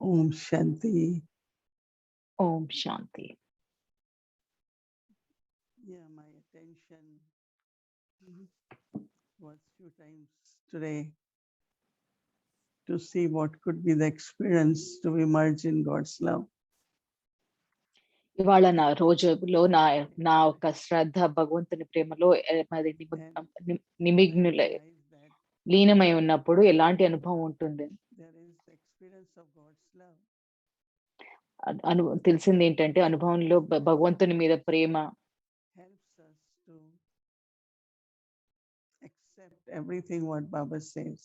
Om Shanti. Om Shanti. Yeah, my attention was few times today to see what could be the experience to emerge in God's love. ఇవాళ నా రోజులో నా ఒక శ్రద్ధ భగవంతుని ప్రేమలో మరి నిమగ్నులై Realize that లీనమై ఉన్నప్పుడు ఎలాంటి అనుభవం ఉంటుంది there is the experience of God's love. తెలిసింది ఏంటంటే అనుభవంలో భగవంతుని మీద ప్రేమ Helps us to accept everything what Baba says.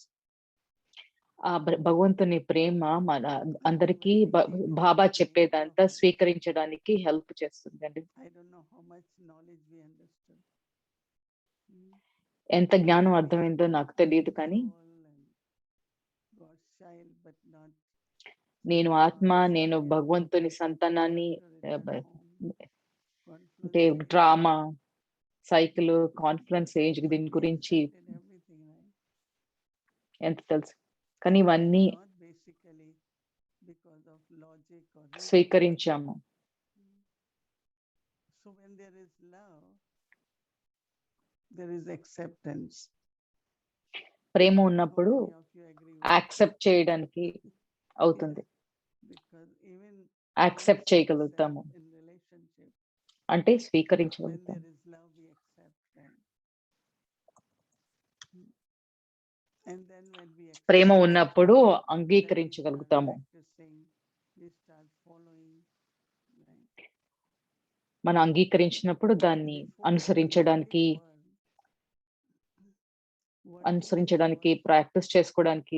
ఆ భగవంతుని ప్రేమ మన అందరికీ బాబా చెప్పేదంతా స్వీకరించడానికి హెల్ప్ చేస్తుందండి. I don't know how much knowledge we understood. ఎంత జ్ఞానం అర్థమైందో నాకు తెలియదు కానీ God's child, but not నేను ఆత్మ, నేను భగవంతుని సంతానాన్ని అంటే డ్రామా సైకిల్ కాన్ఫరెన్స్ ఏజ్ దీని గురించి ఎంత తెలుసు కానీ ఇవన్నీ స్వీకరించాము. So when there is love, there is acceptance. ప్రేమ ఉన్నప్పుడు యాక్సెప్ట్ చేయడానికి అవుతుంది, యాక్సెప్ట్ చేయగలుగుతాము అంటే స్వీకరించగలుగుతాము. ప్రేమ ఉన్నప్పుడు అంగీకరించగలుగుతాము. మనం అంగీకరించినప్పుడు దాన్ని అనుసరించడానికి ప్రాక్టీస్ చేసుకోవడానికి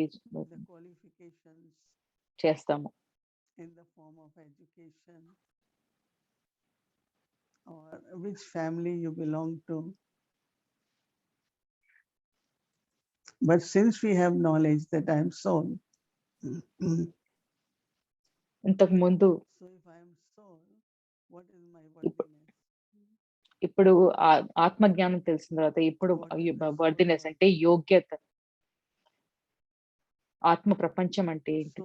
చేస్తాము. In the form of education or which family you belong to. But since we have knowledge that I am soul, ఇంతకు ముందు so if I am soul, what is my worthiness? ఇప్పుడు ఆత్మజ్ఞానం తెలిసిన తర్వాత ఇప్పుడు వర్దినెస్ అంటే యోగ్యత, ఆత్మ ప్రపంచం అంటే ఏంటి?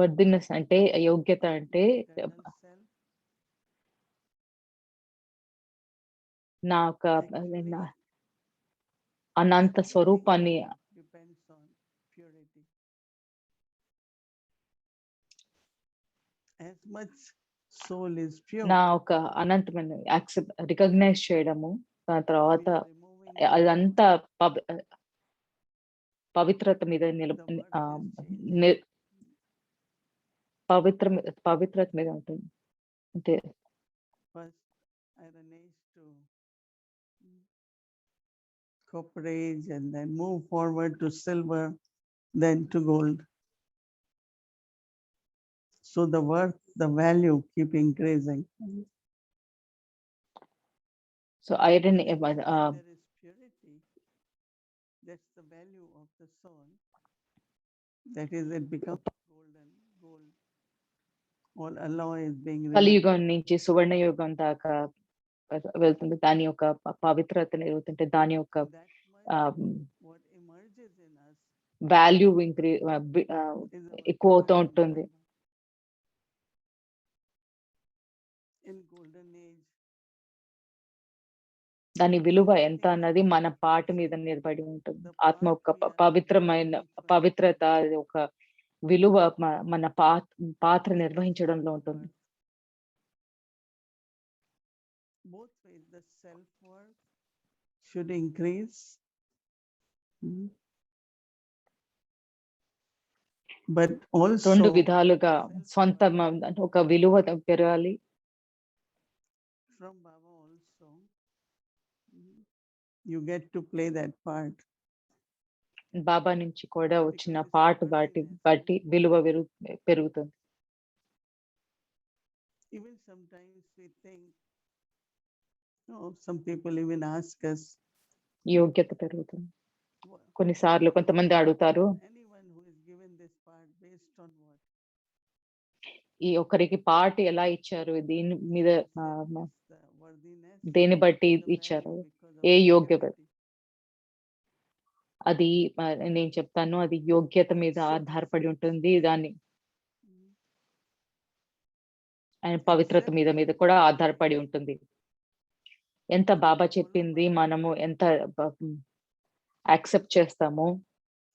వర్దినెస్ అంటే యోగ్యత అంటే నా ఒక అనంత స్వరూపాన్ని నా ఒక అనంతమైన రికగ్నైజ్ చేయడము, దాని తర్వాత అదంతా పవిత్రత మీద పవిత్రత మీద ఉంటుంది అంతే. Copper age and then move forward to silver, then to gold. So the worth, the value keep increasing. So iron there is purity. That's the value of the soul. That is, it becomes golden, gold. All alloy is being కలియుగం నుంచి సువర్ణ యుగం దాకా వెళ్తుంది. దాని యొక్క పవిత్రత ఎదుగుతుంటే దాని యొక్క వాల్యూ ఎక్కువ అవుతూ ఉంటుంది. దాని విలువ ఎంత అన్నది మన పాట మీద నిలబడి ఉంటుంది. ఆత్మ ఒక పవిత్రత ఒక విలువ మన పాత్ర నిర్వహించడంలో ఉంటుంది. Both ways, the self-worth should increase, but also రెండు విధాలుగా సొంత ఒక విలువ పెరగాలి. From Baba also, you get to play that part. బాబా నుంచి కూడా వచ్చిన పాట బట్టి విలువ పెరుగుతుంది. Even sometimes we think, some people even ask us, యోగ్యత పెరుగుతుంది. కొన్నిసార్లు కొంతమంది అడుగుతారు, ఈ ఒకరికి పాట ఎలా ఇచ్చారు, దీని మీద దేని బట్టి ఇచ్చారు, ఏ యోగ్యత? అది నేను చెప్తాను, అది యోగ్యత మీద ఆధారపడి ఉంటుంది. దాన్ని Mm. ఆయన పవిత్రత మీద కూడా ఆధారపడి ఉంటుంది. ఎంత బాబా చెప్పింది మనము ఎంత యాక్సెప్ట్ చేస్తామో,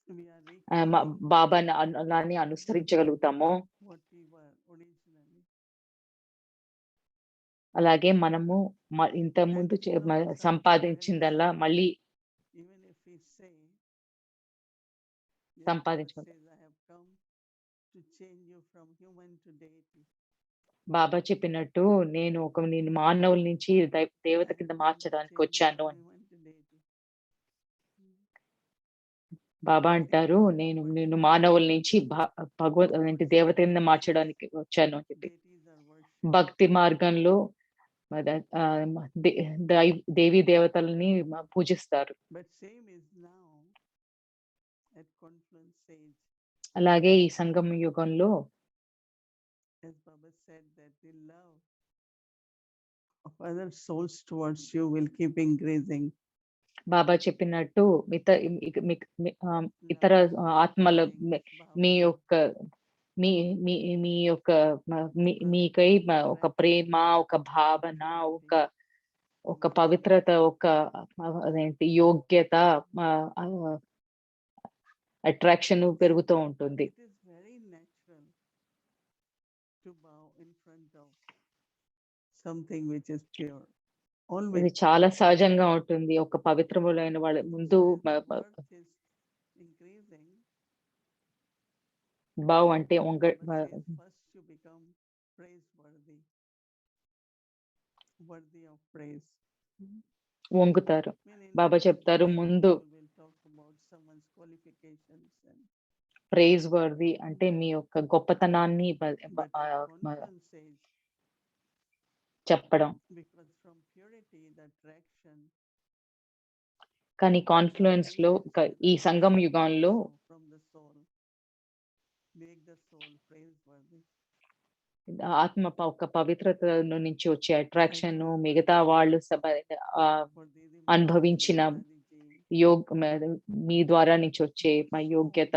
We are బాబాని అలానే అనుసరించగలుగుతామో, what we were originally. అలాగే మనము ఇంత ముందు సంపాదించిందల్లా మళ్ళీ Even if we say, సంపాదించుకుంటాం. says, I have come to change you from human to deity. బాబా చెప్పినట్టు నేను మానవుల నుంచి దేవత కింద మార్చడానికి వచ్చాను అని. బాబా అంటారు, నేను మానవుల నుంచి ఏంటి దేవత కింద మార్చడానికి వచ్చాను అని చెప్పి. భక్తి మార్గంలో దేవీ దేవతల్ని పూజిస్తారు. అలాగే ఈ సంగమ యుగంలో as Baba said, that the love of other souls towards you will keep increasing. బాబా చెప్పినట్టు ఇతర ఆత్మల మీకై ఒక ప్రేమ, ఒక భావన, ఒక పవిత్రత, అదేంటి యోగ్యత, అట్రాక్షన్ పెరుగుతూ ఉంటుంది. To bow in front of something which is pure. ఇది చాలా సహజంగా ఉంటుంది. ఒక పవిత్రములైన వాళ్ళ ముందు బావ్ అంటే వంగుతారు. బాబా చెప్తారు, ముందు ప్రైజ్ వర్ది అంటే మీ యొక్క గొప్పతనాన్ని చెప్పడం. కానీ కాన్ఫ్లుయెన్స్ లో ఈ సంగమ యుగంలో ఆత్మ ఒక పవిత్రత నుంచి వచ్చే అట్రాక్షన్ మిగతా వాళ్ళు అనుభవించిన మీ ద్వారా నుంచి వచ్చే యోగ్యత.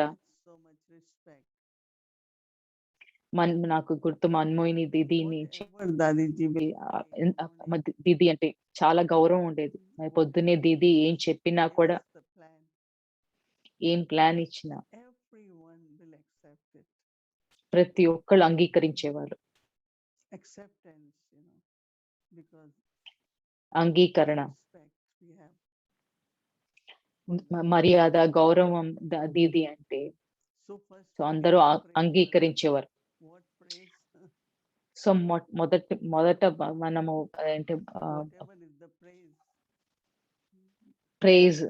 నాకు గుర్తు మన్మోహిని దీది నుంచి దీది అంటే చాలా గౌరవం ఉండేది. పొద్దున్నే దీది ఏం చెప్పినా కూడా, ఏం ప్లాన్ ఇచ్చినా ప్రతి ఒక్కళ్ళు అంగీకరించేవారు. అంగీకరణ, మర్యాద, గౌరవం దీది అంటే సో అందరూ అంగీకరించేవారు. సో మొదట మనము అంటే ప్రైజ్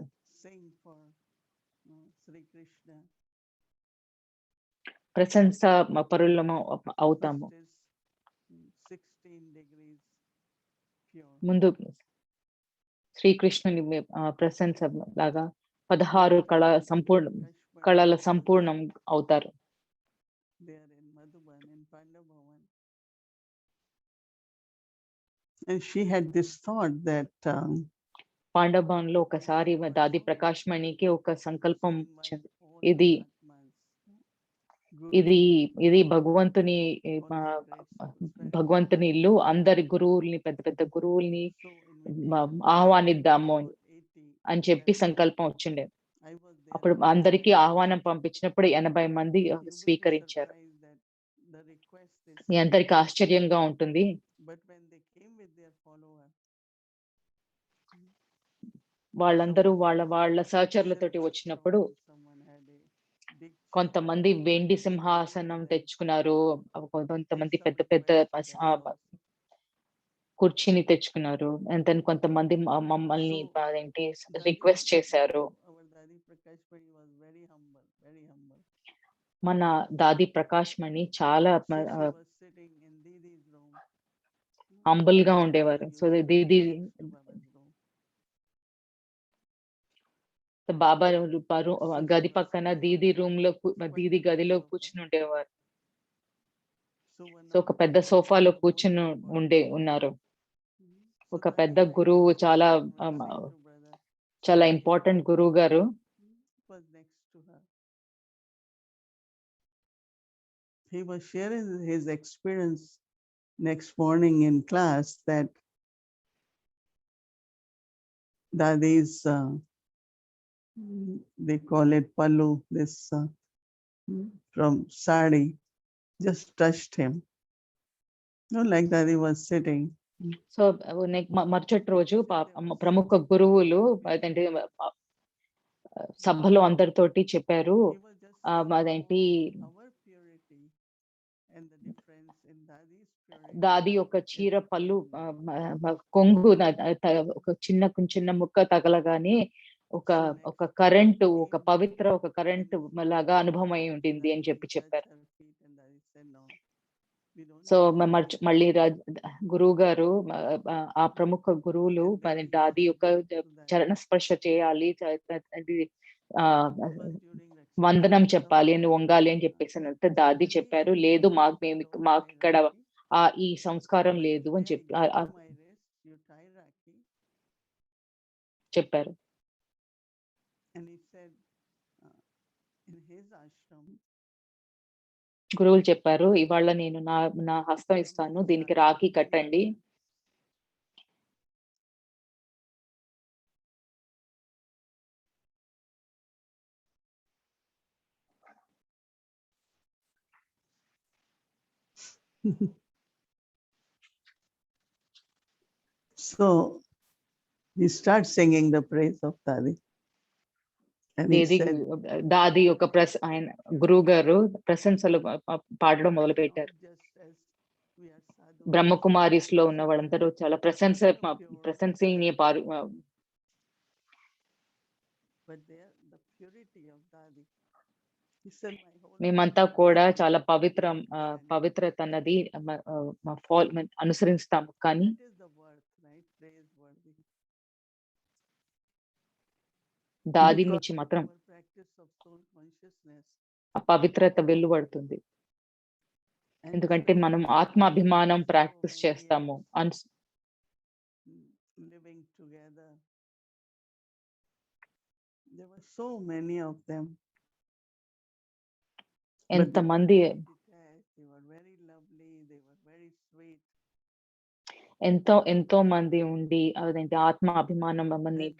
ప్రశంస పరులము అవుతాము. ముందు శ్రీకృష్ణుని ప్రశంస లాగా 16 కళల సంపూర్ణం అవుతారు. And she had this thought that పాండభవన్లో ఒకసారి దాది ప్రకాష్ మణికి ఒక సంకల్పం వచ్చింది. ఇది భగవంతుని ఇల్లు, అందరి గురువుల్ని, పెద్ద పెద్ద గురువుల్ని ఆహ్వానిద్దాము అని చెప్పి సంకల్పం వచ్చిండే. అప్పుడు అందరికీ ఆహ్వానం పంపించినప్పుడు 80 మంది స్వీకరించారు. మీ అందరికి ఆశ్చర్యంగా ఉంటుంది. వాళ్ళందరూ వాళ్ళ సహచరులతోటి వచ్చినప్పుడు కొంతమంది వెండి సింహాసనం తెచ్చుకున్నారు, కొంతమంది పెద్ద పెద్ద కుర్చీని తెచ్చుకున్నారు. కొంతమంది మమ్మల్ని ఏంటి రిక్వెస్ట్ చేశారు. మన దాది ప్రకాష్ మణి చాలా హంబుల్ గా ఉండేవారు. సో దీది బాబా గది పక్కన దీది గదిలో కూర్చుని ఉండేవారు. సో ఒక పెద్ద సోఫాలో కూర్చుని ఉన్నారు. ఒక పెద్ద గురువు, చాలా ఇంపార్టెంట్ గురువు గారు he was sharing his experience next morning in class that Dadi's, they call it Pallu, this from sari, just touched him. No, like Dadi was sitting. So మరుసటి రోజు ప్రముఖ గురువులు అదేంటి సభలో అందరితోటి చెప్పారు He was just saying అదేంటి our purity and the difference in Dadi's purity. దాది యొక్క చీర పళ్ళు కొంగు ఒక చిన్న ముక్క తగలగానే ఒక ఒక కరెంటు ఒక పవిత్ర ఒక కరెంటు లాగా అనుభవం అయి ఉంటుంది అని చెప్పారు. సో మళ్ళీ గురువు గారు ఆ ప్రముఖ గురువులు దాది యొక్క చరణ స్పర్శ చేయాలి, వందనం చెప్పాలి అని వంగాలి అని చెప్పేసి దాది చెప్పారు, లేదు మాకు ఇక్కడ ఈ సంస్కారం లేదు అని చెప్పారు. గురువులు చెప్పారు, ఇవాళ నేను నా హస్తం ఇస్తాను, దీనికి రాఖీ కట్టండి. So he starts singing the praise of Dadi. దాది యొక్క ఆయన గురువు గారు ప్రశంసలు పాడడం మొదలు పెట్టారు. బ్రహ్మకుమారిస్ లో ఉన్న వాళ్ళందరూ చాలా ప్రశంసనీయ మేమంతా కూడా చాలా పవిత్రత అన్నది అనుసరిస్తాము, కానీ దాది నుంచి మాత్రం ఆ పవిత్రత వెలువడుతుంది. ఎందుకంటే మనం ఆత్మాభిమానం ప్రాక్టీస్ చేస్తాము. ఎంతమంది ఎంతో మంది ఉండి అదేంటి ఆత్మాభిమానం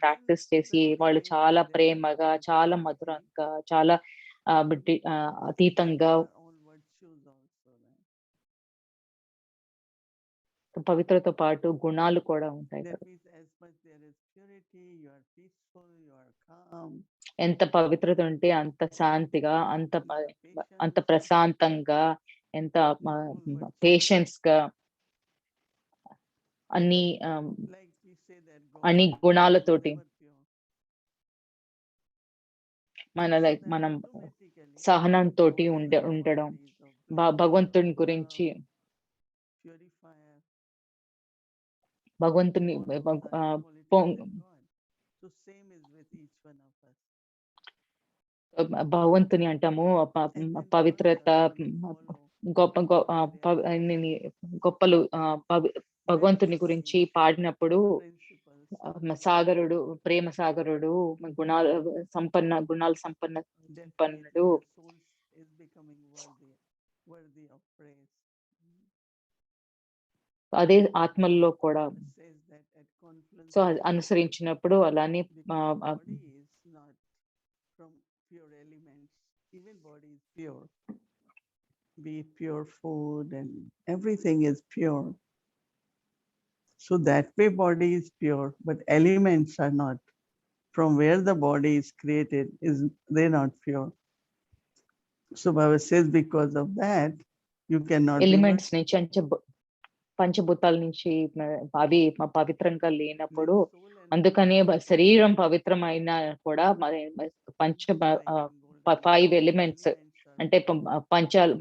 ప్రాక్టీస్ చేసి వాళ్ళు చాలా ప్రేమగా, చాలా మధురంగా, చాలా అతీతంగా పవిత్రతో పాటు గుణాలు కూడా ఉంటాయి. ఎంత పవిత్రత ఉంటే అంత శాంతిగా, అంత ప్రశాంతంగా, ఎంత పేషెన్స్ గా, అన్ని గుణాలతోటి మనం సహనంతో ఉండడం, భగవంతుని గురించి భగవంతుని అంటాము, పవిత్రత గొప్పలు భగవంతుని గురించి పాడినప్పుడు సాగరుడు, ప్రేమ సాగరుడు, గుణాలు సంపన్నుడు అదే ఆత్మల్లో కూడా సో అనుసరించినప్పుడు అలానే be pure food and everything is pure. So that way body is pure, but elements are not. From where the body is created, they're not pure. So Baba says because of that, you cannot. Elements నుంచి పంచభూతాల నుంచి అవి పవిత్రంగా లేనప్పుడు, అందుకనే శరీరం పవిత్రమైన కూడా 5 ఎలిమెంట్స్ అంటే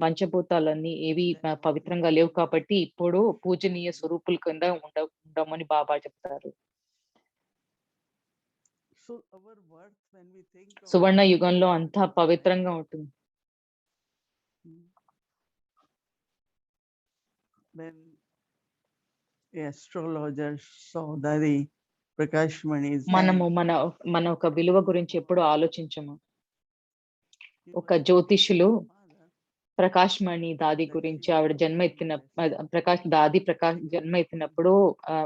పంచభూతాలన్నీ ఏవి పవిత్రంగా లేవు కాబట్టి ఇప్పుడు పూజనీయ స్వరూపుల కింద ఉండమని బాబా చెప్తారు. సువర్ణ యుగంలో అంతా పవిత్రంగా ఉంటుంది. మనము మన ఒక విలువ గురించి ఎప్పుడు ఆలోచించము. ఒక జ్యోతిష్యులు ప్రకాష్ మణి దాది that గురించి she was ఆవిడ జన్మ also ఎత్తిన molested. ప్రకాష్ She was జన్మ also ఎత్తినప్పుడు and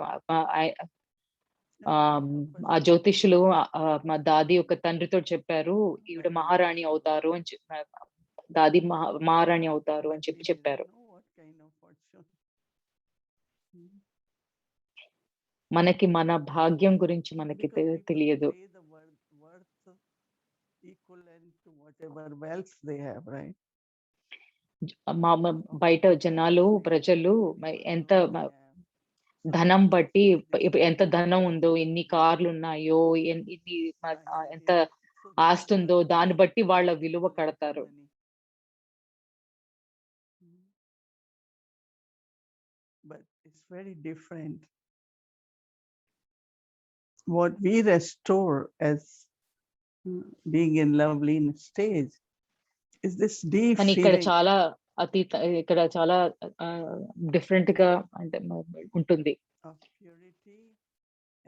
ఆ జ్యోతిష్యులు మా దాది ఒక తండ్రితో చెప్పారు, ఈవిడ that is మహారాణి also అవుతారు అని దాది మహారాణి అవుతారు but అని we didn't చెప్పారు. know what kind of fortune. Hmm. మనకి మన భాగ్యం గురించి మనకి Because people తెలియదు. pay the worth equivalent to whatever wealth they have, right? బయట జనాలు ప్రజలు ఎంత ధనం బట్టి ఎంత ధనం ఉందో, ఎన్ని కార్లు ఉన్నాయో, ఎన్ని ఎంత ఆస్తి ఉందో దాన్ని బట్టి వాళ్ళ విలువ కడతారు. But it's very different. What we restore as being in lovely stage is this deep కానీ ఇక్కడ feeling చాలా ఇక్కడ చాలా డిఫరెంట్ గా అంటే ఉంటుంది. of purity,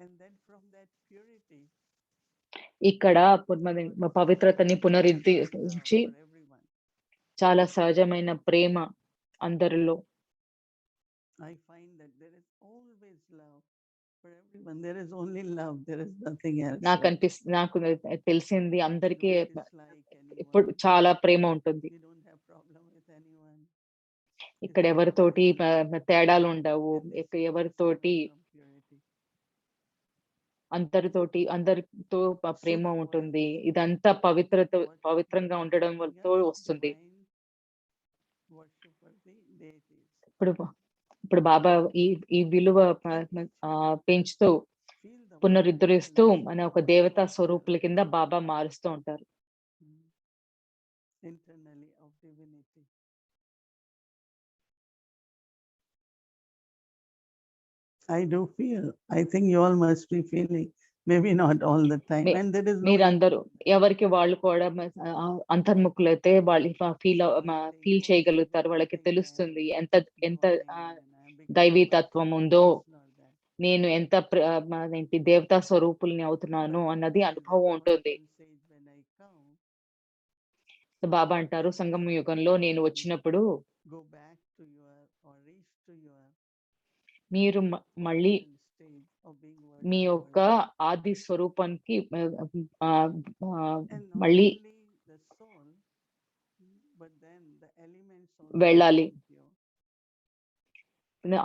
and then from that purity ఇక్కడ పవిత్రతని పునరుద్ధరించి for everyone. చాలా సహజమైన ప్రేమ అందరిలో. I find that there is always love for everyone. There is only love. There is nothing else. నాకు తెలిసింది We అందరికీ don't dislike ఇప్పుడు anyone. చాలా ప్రేమ ఉంటుంది. We don't have problem with anyone. ఇక్కడ ఎవరితోటి తేడాలు ఉండవు. ఎవరితోటి అందరితో ప్రేమ ఉంటుంది. ఇదంతా పవిత్రంగా ఉండడం వల్లతో వస్తుంది. ఇప్పుడు బాబా ఈ విలువ పెంచుతూ పునరుద్ధరిస్తూ మన ఒక దేవతా స్వరూపుల కింద బాబా మారుస్తూ ఉంటారు. I do feel. I think you all must be feeling. Maybe not all the time. And there is no మీరందరూ ఎవరికి వాళ్ళు కూడా అంతర్ముఖులైతే వాళ్ళు ఫీల్ చేయగలుగుతారు. వాళ్ళకి తెలుస్తుంది ఎంత ఎంత దైవీ తత్వం ఉందో, నేను ఎంత ఏంటి దేవతా స్వరూపుల్ని అవుతున్నాను అన్నది అనుభవం ఉంటుంది. బాబా అంటారు, సంగమ యుగంలో నేను వచ్చినప్పుడు మీరు మళ్ళీ మీ యొక్క ఆది స్వరూపానికి మళ్ళీ వెళ్ళాలి.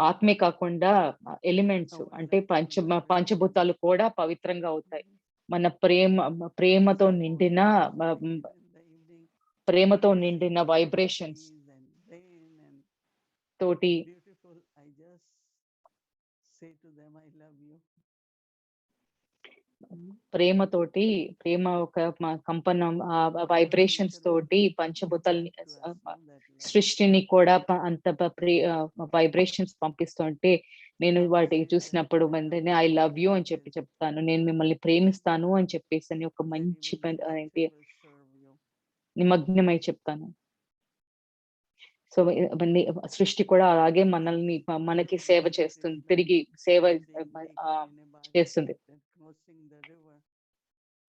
ఆత్మే కాకుండా ఎలిమెంట్స్ అంటే పంచభూతాలు కూడా పవిత్రంగా అవుతాయి. మన ప్రేమతో నిండిన వైబ్రేషన్స్ తోటి ప్రేమ ఒక కంపనం వైబ్రేషన్స్ తోటి పంచభూతాలని సృష్టిని కూడా అంత వైబ్రేషన్స్ పంపిస్తుంటే నేను వాటికి చూసినప్పుడు వెంటనే ఐ లవ్ యూ అని చెప్తాను, నేను మిమ్మల్ని ప్రేమిస్తాను అని చెప్పేసి అని ఒక మంచి ఏంటి నిమగ్నమై చెప్తాను. సో సృష్టి కూడా అలాగే మనకి సేవ చేస్తుంది, తిరిగి సేవ చేస్తుంది.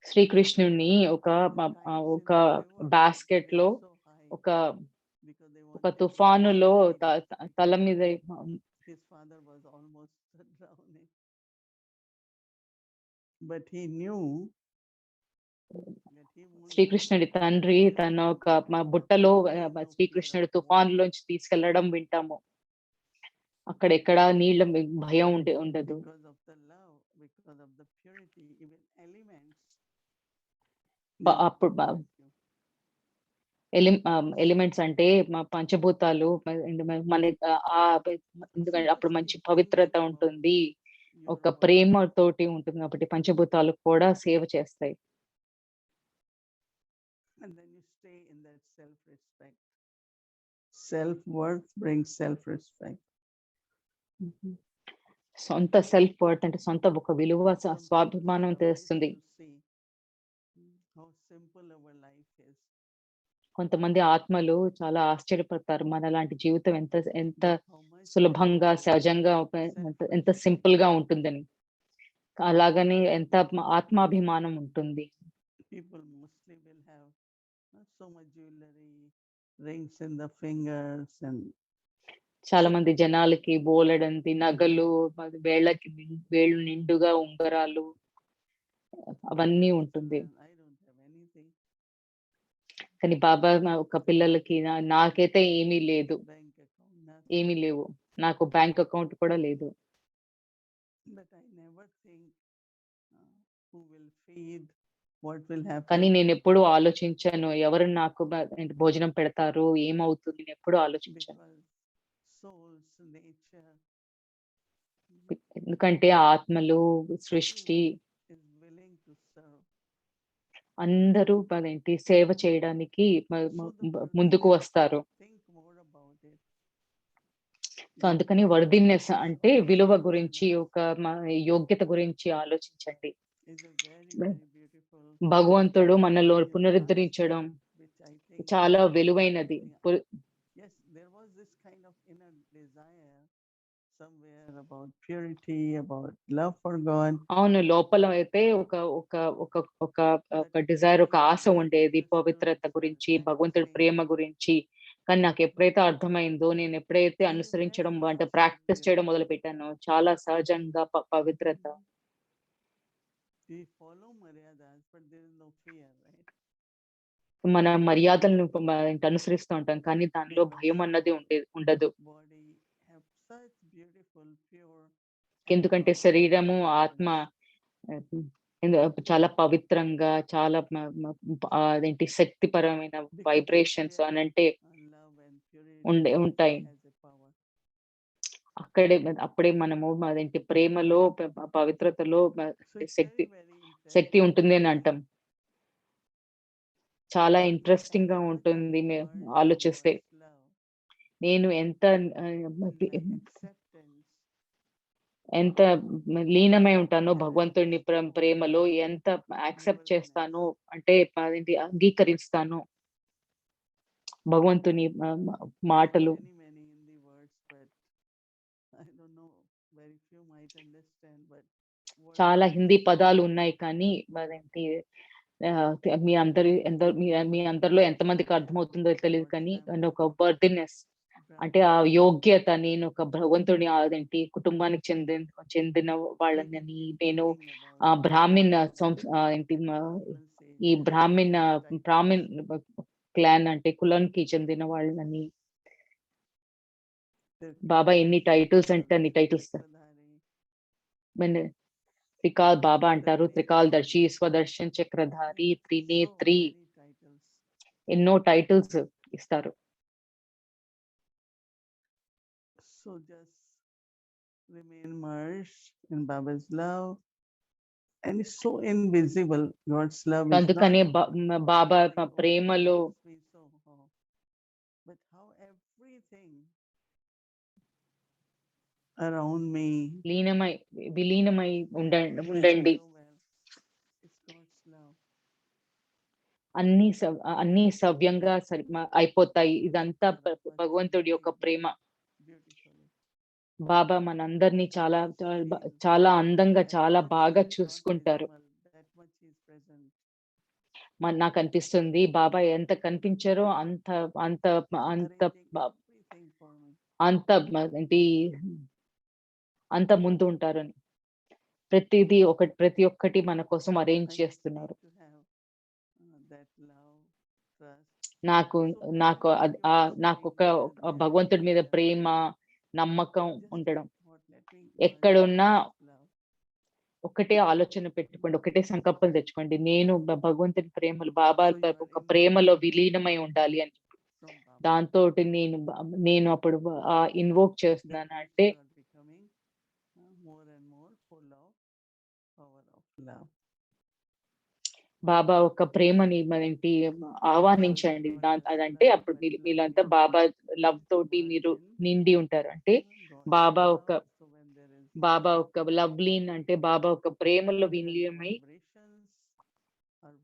శ్రీకృష్ణుని ఒక బాస్కెట్ లో ఒక తుఫానులో తల మీద శ్రీకృష్ణుడి తండ్రి తన ఒక బుట్టలో శ్రీకృష్ణుడు తుఫానులోంచి తీసుకెళ్లడం వింటాము. అక్కడ ఎక్కడ నీళ్ళ భయం ఉండదు. అప్పుడు ఎలిమెంట్స్ అంటే పంచభూతాలు మన ఎందుకంటే అప్పుడు మంచి పవిత్రత ఉంటుంది, ఒక ప్రేమ తోటి ఉంటుంది కాబట్టి పంచభూతాలు కూడా సేవ చేస్తాయి. And then you stay in that self-respect. Self-worth brings self-respect. సొంత సెల్ఫ్ వర్త్ అంటే సొంత ఒక విలువ స్వాభిమానం తెస్తుంది. కొంతమంది ఆత్మలు చాలా ఆశ్చర్యపడతారు, మన లాంటి జీవితం ఎంత ఎంత సులభంగా సహజంగా ఎంత సింపుల్ గా ఉంటుందని. అలాగని ఎంత ఆత్మాభిమానం ఉంటుంది. People mostly will have so much jewelry, rings in the fingers and చాలా మంది జనాలకి బోలెడంత నగలు, వేళ్ళు నిండుగా ఉంగరాలు అవన్నీ ఉంటుంది. I don't have anything. కానీ బాబా ఒక పిల్లలకి నాకైతే ఏమీ లేదు. Bank account, ఏమీ nothing. లేవు. నాకు బ్యాంక్ అకౌంట్ కూడా లేదు. But I never think who will feed, what will happen. కానీ నేనెప్పుడూ ఆలోచించను. ఎవరు నాకు ఏంటి భోజనం పెడతారు? ఏమవుతుంది? నేనెప్పుడూ ఆలోచించను. Because souls, nature ఎందుకంటే ఆత్మలు, సృష్టి is willing to serve. అందరూ సేవ చేయడానికి So the ముందుకు worthiness, వస్తారు. think more about it. So అందుకని వర్దినెస్ అంటే విలువ గురించి, ఒక యోగ్యత గురించి ఆలోచించండి. Is a very, very beautiful భగవంతుడు మనలో పునరుద్ధరించడం which I think చాలా విలువైనది. yes, there was this kind of inner desire somewhere about purity, about love for God. అవును. లోపల అయితే ఒక ఒక ఒక ఒక ఒక డిజైర్, ఒక ఆశ ఉండేది పవిత్రత గురించి, భగవంతుడి ప్రేమ గురించి. కానీ నాకు ఎప్పుడైతే అర్థమైందో, నేను ఎప్పుడైతే అనుసరించడం అంటే ప్రాక్టీస్ చేయడం మొదలుపెట్టానో, చాలా సహజంగా పవిత్రత. We follow maryadas, but there is no fear, right? మన మర్యాదలను అనుసరిస్తూ ఉంటాం. కానీ దానిలో భయం అన్నది ఉండదు. Body have such beautiful, pure. ఎందుకంటే శరీరము, ఆత్మ చాలా పవిత్రంగా, చాలా అదేంటి శక్తిపరమైన వైబ్రేషన్స్ అనంటే ఉంటాయి. అప్పుడే మనము అదేంటి ప్రేమలో, పవిత్రతలో శక్తి ఉంటుంది అని అంటాం. చాలా ఇంట్రెస్టింగ్ గా ఉంటుంది ఆలోచిస్తే. నేను ఎంత లీనమై ఉంటానో భగవంతుడిని ప్రేమలో, ఎంత యాక్సెప్ట్ చేస్తానో అంటే అదేంటి అంగీకరిస్తాను భగవంతుని మాటలు. చాలా హిందీ పదాలు ఉన్నాయి, కానీ అదేంటి మీ అందరిలో ఎంతమందికి అర్థమవుతుందో తెలియదు, కానీ ఒక వర్దినెస్ అంటే ఆ యోగ్యత, నేను ఒక భగవంతుని అదేంటి కుటుంబానికి చెందిన వాళ్ళని, నేను బ్రాహ్మిన్ ఏంటి ఈ బ్రాహ్మిన్ క్లాన్ అంటే కులానికి చెందిన వాళ్ళని. బాబా ఎన్ని టైటిల్స్ అంటే అన్ని టైటిల్స్. త్రికాల్ బాబా అంటారు, త్రికాలదర్శి, స్వదర్శన్ చక్రధారి, త్రినేత్రి, ఎన్నో టైటిల్స్ ఇస్తారు. So just remain merged in Baba's love, and it's so invisible. God's love is అందుకనే బాబా ప్రేమలో, but how everything around me విలీనమై ఉండండి. అన్ని సవ్యంగా అయిపోతాయి. ఇదంతా భగవంతుడి యొక్క ప్రేమ. బాబా మనందరినీ చాలా చాలా అందంగా, చాలా బాగా చూసుకుంటారు. నాకు అనిపిస్తుంది బాబా ఎంత కనిపించారో అంత అంత అంత అంత ఏంటి అంత ముందు ఉంటారని. ప్రతి ఒక్కటి మన కోసం అరేంజ్ చేస్తున్నారు. నాకు నాకు నాకు ఒక భగవంతుడి మీద ప్రేమ, నమ్మకం ఉండడం. ఎక్కడున్నా ఒకటే ఆలోచన పెట్టుకోండి, ఒకటే సంకల్పం తెచ్చుకోండి, నేను భగవంతుని ప్రేమలో, బాబా ఒక ప్రేమలో విలీనమై ఉండాలి అని. దాంతో నేను అప్పుడు ఇన్వోక్ చేస్తున్నాను అంటే బాబా ఒక ప్రేమని ఏంటి ఆహ్వానించండి. అదంటే అప్పుడు మీరంతా బాబా లవ్ తోటి మీరు నిండి ఉంటారు. అంటే బాబా ఒక లవ్లీన్ అంటే బాబా ఒక ప్రేమలో విలీనమై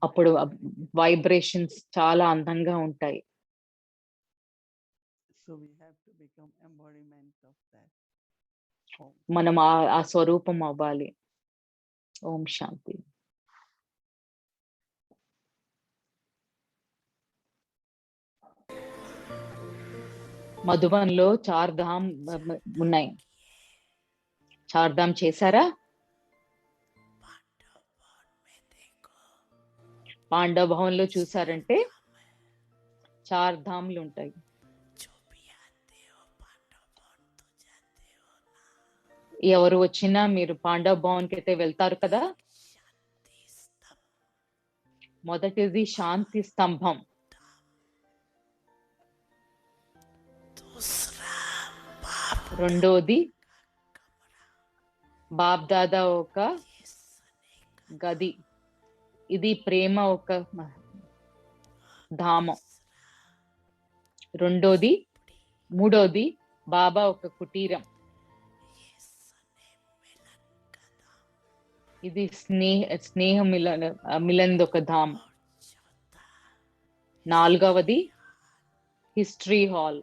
అప్పుడు వైబ్రేషన్స్ చాలా అందంగా ఉంటాయి. మనం ఆ స్వరూపం అవ్వాలి. ఓం శాంతి. మధుబన్లో 4 ధామ్ ఉన్నాయి. 4 ధామ్ చేశారా? పాండవ భవన్లో చూసారంటే 4 ధామ్లు ఉంటాయి. ఎవరు వచ్చినా మీరు పాండవ భవన్కి అయితే వెళ్తారు కదా. మొదటిది శాంతి స్తంభం, రెండోది బాప్ దాదా ఒక గది, ఇది ప్రేమ ఒక ధామం. మూడోది బాబా ఒక కుటీరం, ఇది స్నేహ మిలన్ ఒక ధామ్. నాలుగవది హిస్టరీ హాల్.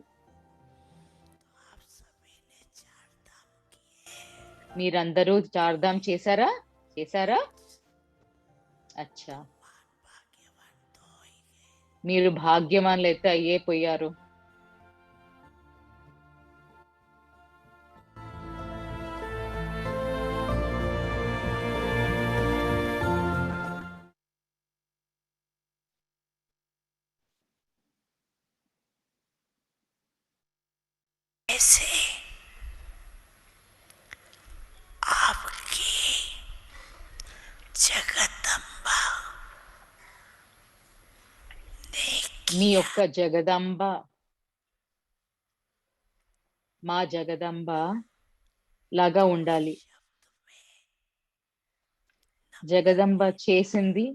మీరందరూ 4 ధామ్ చేశారా? అచ్చా, మీరు భాగ్యవాన్లు అయితే అయ్యే పోయారు. మీ యొక్క జగదంబ, మా జగదంబ లాగా ఉండాలి. జగదంబ చేసింది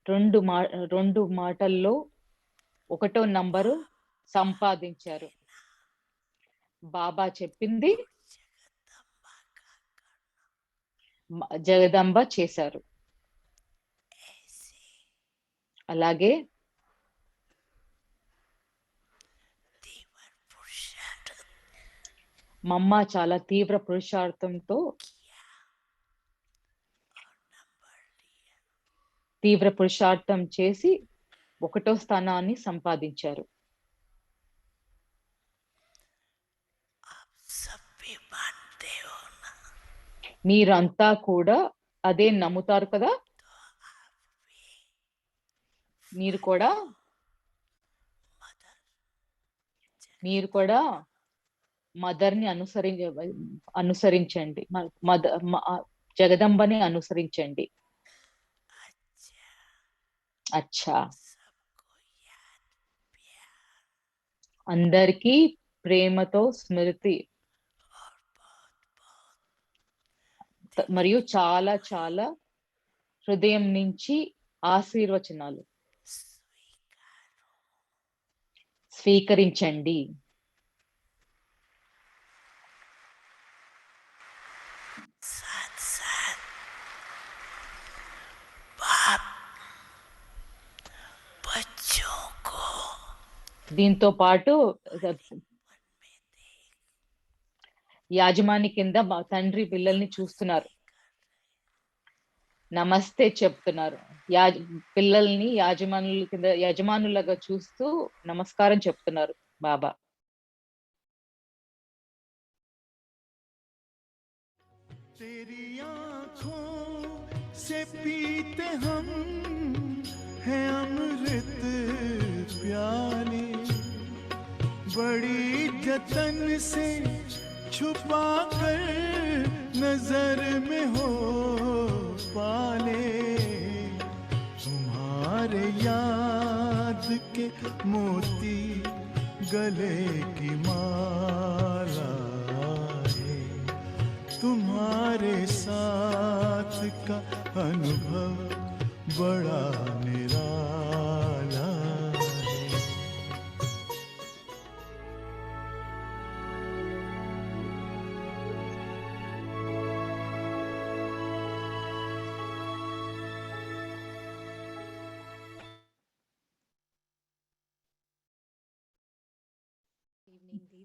2 మాటల్లో 1వ నంబరు సంపాదించారు. బాబా చెప్పింది జగదంబ చేశారు. అలాగే మమ్మ చాలా తీవ్ర పురుషార్థంతో చేసి 1వ స్థానాన్ని సంపాదించారు. మీరంతా కూడా అదే నమ్ముతారు కదా. మీరు కూడా మదర్ని అనుసరించండి, జగదంబని అనుసరించండి. అచ్చా, అందరికీ ప్రేమతో స్మృతి మరియు చాలా చాలా హృదయం నుంచి ఆశీర్వచనాలు స్వీకరించండి. దీంతో పాటు యాజమాని కింద తండ్రి పిల్లల్ని చూస్తున్నారు, నమస్తే చెప్తున్నారు. పిల్లల్ని యజమానులుగా చూస్తూ నమస్కారం చెప్తున్నారు బాబా. तेरी आँखों से पीते हम हैं अमृत प्याले, बड़ी जतन से छुपा कर नजर में हो पाले, तुम्हारे याद के मोती गले की माला, तुम्हारे साथ का अनुभव बड़ा निराला है।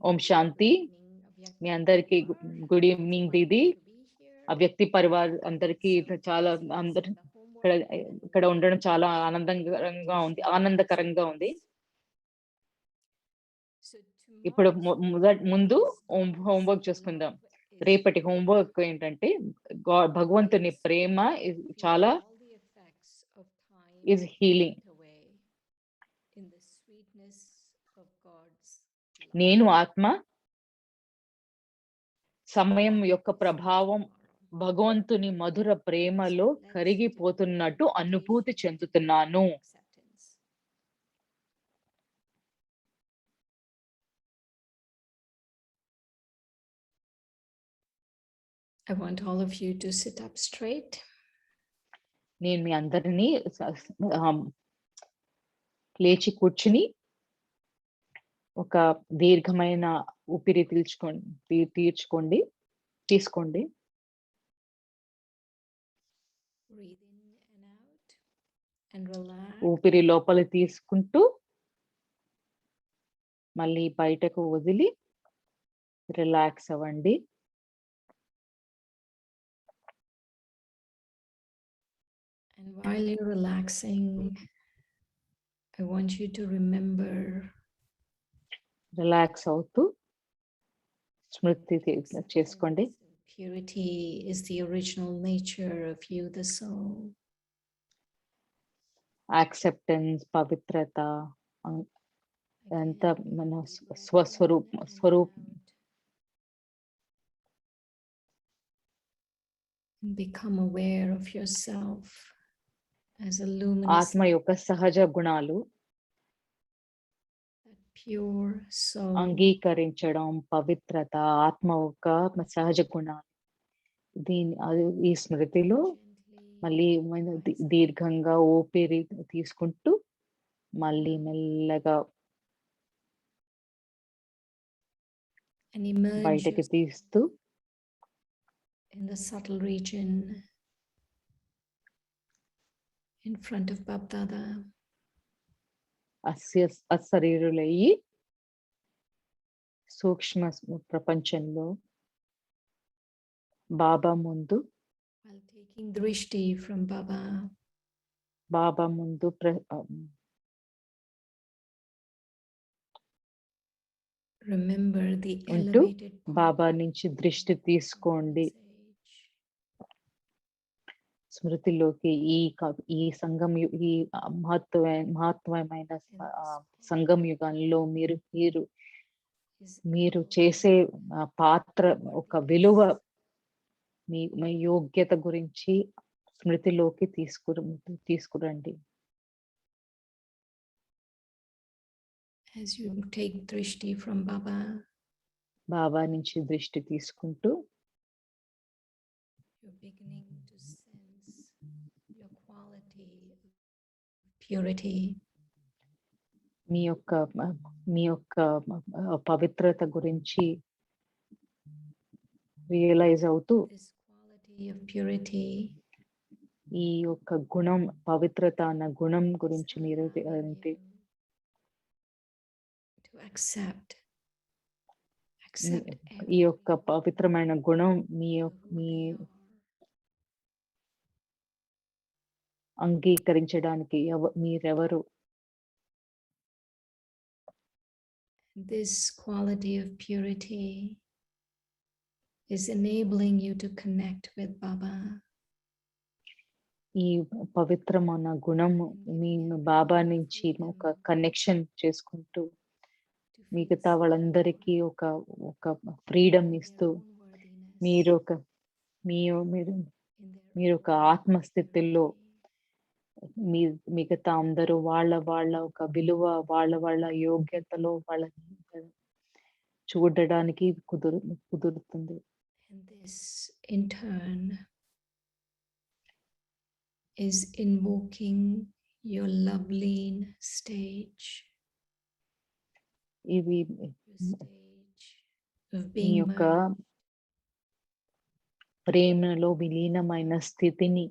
ఓం శాంతి. మీ అందరికి గుడ్ ఈవినింగ్ దీది. అవ్యక్తి పరివార్ అందరికి చాలా ఇక్కడ ఉండడం చాలా ఆనందకరంగా ఉంది. ఇప్పుడు ముందు హోంవర్క్ చేసుకుందాం. రేపటి హోంవర్క్ ఏంటంటే భగవంతుని ప్రేమ చాలా is healing. నేను ఆత్మ సమయం యొక్క ప్రభావం భగవంతుని మధుర ప్రేమలో కరిగిపోతున్నట్టు అనుభూతి చెందుతున్నాను. I want all of you to sit up straight. నేను మీ అందరినీ లేచి కూర్చుని ఒక దీర్ఘమైన ఊపిరి తీసుకోండి. Breathe in and out and relax. ఊపిరి లోపల తీసుకుంటూ మళ్ళీ బయటకు వదిలి రిలాక్స్ అవ్వండి. And while you're relaxing, I want you to remember relax అవుతూ స్మృతి చేసుకోండి. purity is the original nature of you, the soul. Acceptance, పవిత్రత అంతా మన స్వరూపం. Become aware of yourself as a luminous, ఆత్మ యొక్క సహజ గుణాలు pure soul. అంగీకరించడం, పవిత్రత, ఆత్మ యొక్క సహజ గుణాలు. ఈ స్మృతిలో మళ్ళీ దీర్ఘంగా ఊపిరి తీసుకుంటూ మళ్ళీ మెల్లగా And emerge బయటకి తీస్తూ in the subtle region in front of Bab Dada. అశరీరులయ్యి సూక్ష్మ ప్రపంచంలో బాబా ముందు, While taking drishti from Baba, బాబా ముందు remember the ఉంటూ elevated బాబా నుంచి దృష్టి తీసుకోండి. స్మృతిలోకి ఈ సంఘం, ఈ మహత్వమైన సంఘం యుగంలో మీరు చేసే పాత్ర ఒక విలువ, మీ యోగ్యత గురించి స్మృతిలోకి తీసుకురండి. as you take drishti from Baba, బాబా నుంచి దృష్టి తీసుకుంటూ you're beginning to sense your quality of purity. మీ యొక్క పవిత్రత గురించి రియలైజ్ అవుతూ This quality of purity ఈ యొక్క గుణం, పవిత్రత అన్న గుణం గురించి మీరు to accept ఈ యొక్క పవిత్రమైన గుణం మీ అంగీకరించడానికి మీరెవరు. This quality of purity is enabling you to connect with Baba. ఈ పవిత్రమైన గుణం మీ బాబా నుంచి ఒక కనెక్షన్ చేసుకుంటూ మిగతా వాళ్ళందరికీ ఒక ఫ్రీడమ్ ఇస్తూ మీరు ఒక ఆత్మస్థితిలో మిగతా అందరూ వాళ్ళ ఒక విలువ, వాళ్ళ యోగ్యతలో వాళ్ళ చూడడానికి కుదురుతుంది. And this in turn is invoking your lovely stage. ఇది Of మీ being యొక్క ప్రేమలో విలీనమైన స్థితిని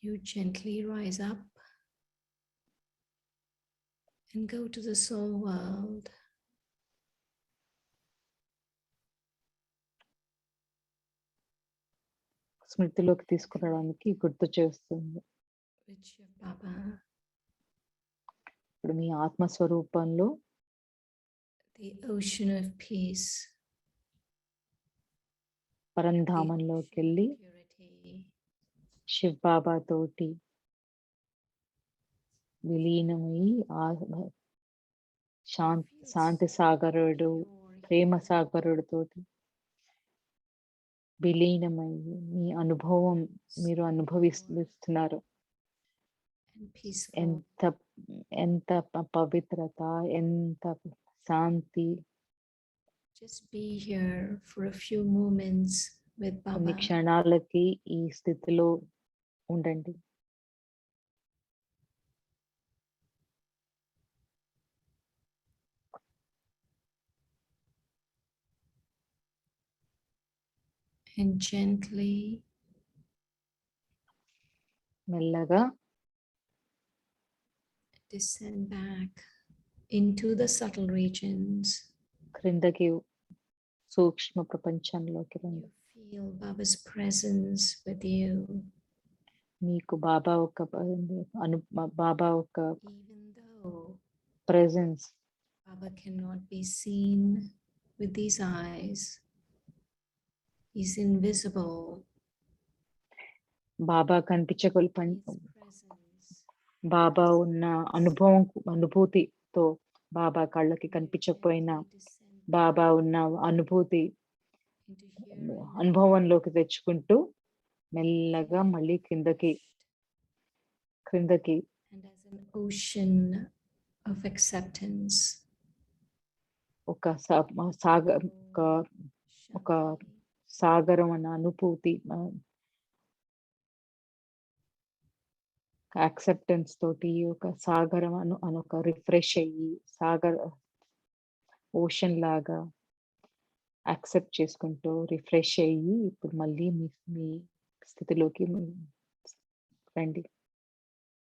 you gently rise up and go to the soul world. స్మృతిలోకి తీసుకురావడానికి గుర్తు చేస్తుంది. With your Baba. ఇప్పుడు మీ ఆత్మస్వరూపంలో the ocean of peace, the పరంధామంలోకి ocean వెళ్ళి of purity, శివ్ బాబా తోటి విలీనమై శాంతి సాగరుడు ప్రేమ సాగరుడు తోటి విలీనమయ్యి మీ అనుభవం మీరు అనుభవిస్తున్నారు. and peaceful. ఎంత ఎంత పవిత్రత, ఎంత శాంతి. Just be here for a few moments with కొన్ని Baba. క్షణాలకి ఈ స్థితిలో ఉండండి. And gently మెల్లగా descend back into the subtle regions. క్రిందకి సూక్ష్మ ప్రపంచంలోకి You రండి. feel Baba's presence with you, మీకు బాబా ఒక బాబా ఒక even though presence Baba cannot be seen with these eyes. He's invisible. Baba కనిపించగల His presence బాబా ఉన్న అనుభూతితో బాబా కళ్ళకి కనిపించకపోయినా gently descend బాబా ఉన్న అనుభూతి into hearing అనుభవంలోకి తెచ్చుకుంటూ మెల్లగా మళ్ళీ క్రిందకి and as an ocean of acceptance. ఒక ఒక Shanti. సాగరం అన్న అనుభూతి, యాక్సెప్టెన్స్ తోటి ఒక సాగరం ఒక రిఫ్రెష్ అయ్యి ఓషన్ లాగా యాక్సెప్ట్ చేసుకుంటూ రిఫ్రెష్ అయ్యి ఇప్పుడు మళ్ళీ మీ స్థితిలోకి రండి.